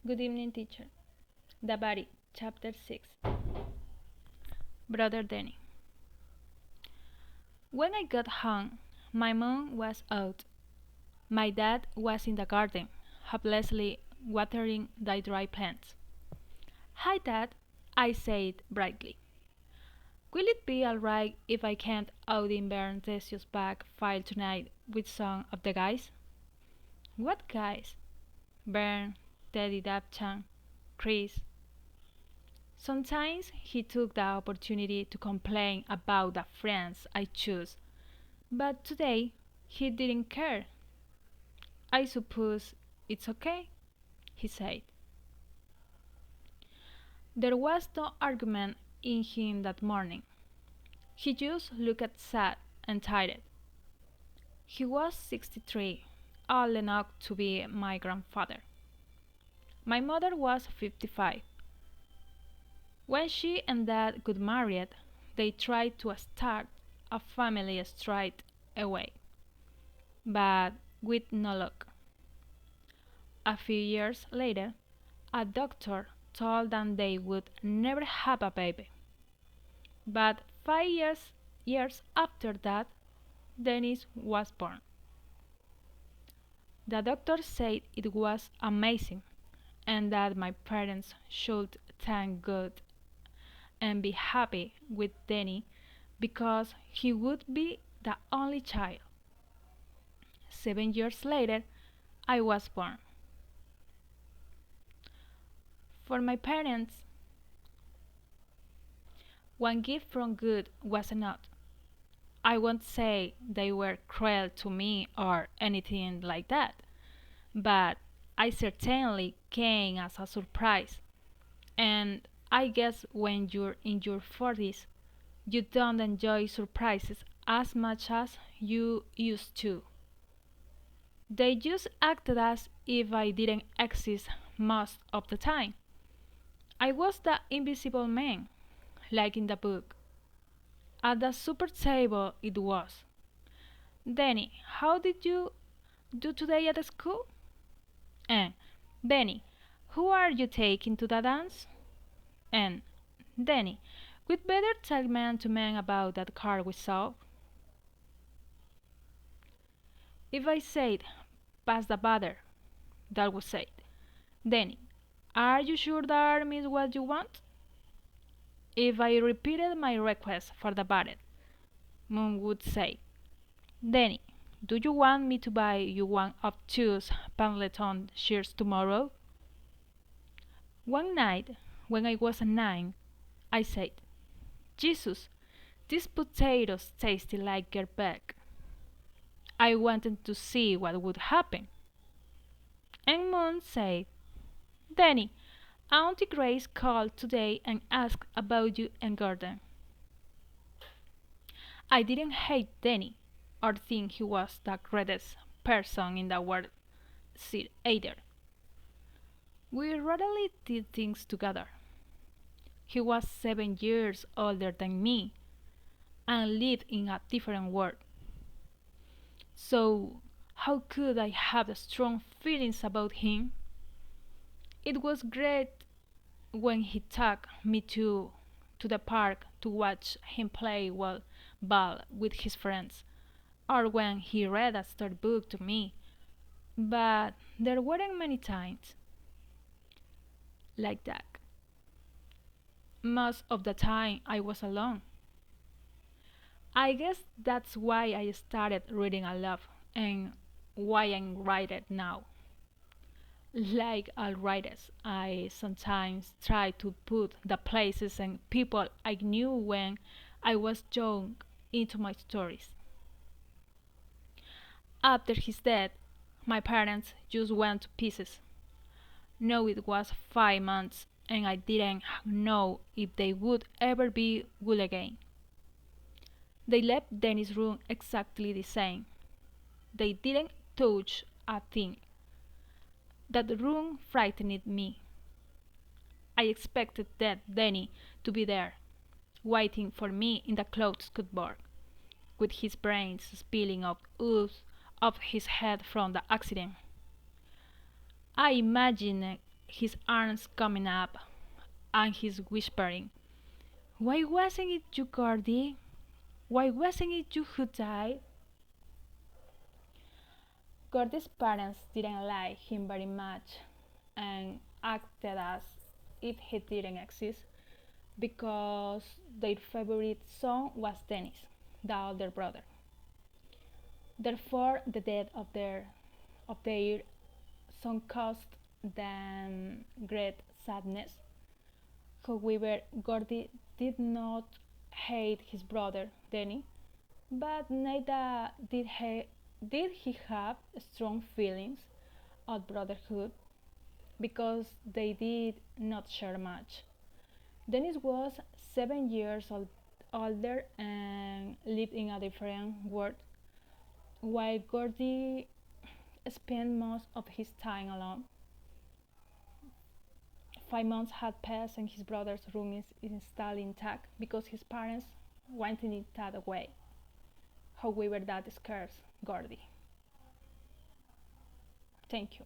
Good evening, teacher. The Body, Chapter 6. Brother Danny. When I got home, my mom was out. My dad was in the garden, hopelessly watering the dry plants. Hi, Dad, I said brightly. Will it be all right if I can't out in Bern Decius' back file tonight with some of the guys? What guys? Bern, Teddy Dabchan, Chris. Sometimes he took the opportunity to complain about the friends I chose, but today he didn't care. I suppose it's okay, he said. There was no argument in him that morning. He just looked sad and tired. He was 63, old enough to be my grandfather. My mother was 55. When she and Dad got married, they tried to start a family straight away, but with no luck. A few years later, a doctor told them they would never have a baby. But 5 years after that, Dennis was born. The doctor said it was amazing and that my parents should thank God and be happy with Denny because he would be the only child. 7 years later, I was born. For my parents, one gift from God was enough. I won't say they were cruel to me or anything like that, but I certainly came as a surprise. And I guess when you're in your 40s, you don't enjoy surprises as much as you used to. They just acted as if I didn't exist most of the time. I was the invisible man, like in the book. At the supper table it was. Danny, how did you do today at school? And Danny, who are you taking to the dance? And Danny, we'd better tell man to man about that car we saw. If I said, pass the butter, that would say, Danny, are you sure the army is what you want? If I repeated my request for the butter, Moon would say, Danny, do you want me to buy you one of those Pendleton shirts tomorrow? One night, when I was 9, I said, Jesus, these potatoes tasted like garbage. I wanted to see what would happen. And Moon said, Danny, Auntie Grace called today and asked about you and Gordon. I didn't hate Danny or think he was the greatest person in the world either. We rarely did things together. He was 7 years older than me and lived in a different world. So, how could I have strong feelings about him? It was great when he took me to the park to watch him play ball with his friends, or when he read a storybook to me. But there weren't many times like that. Most of the time I was alone. I guess that's why I started reading a lot and why I'm writing now. Like all writers, I sometimes try to put the places and people I knew when I was young into my stories. After his death, my parents just went to pieces. No, it was 5 months, and I didn't know if they would ever be good again. They left Dennis' room exactly the same. They didn't touch a thing. That room frightened me. I expected that Denny to be there, waiting for me in the clothes cupboard, with his brains spilling out ooze off his head from the accident. I imagined his arms coming up, and he's whispering, "Why wasn't it you, Gordy? Why wasn't it you who died?" Gordy's parents didn't like him very much and acted as if he didn't exist because their favorite son was Dennis, the older brother. Therefore, the death of their son caused them great sadness. However, Gordy did not hate his brother Denny, but neither did he have strong feelings of brotherhood because they did not share much. Dennis was 7 years older and lived in a different world, while Gordy spent most of his time alone. 5 months had passed and his brother's room is still intact because his parents wanted it that way. However, that scares Gordy. Thank you.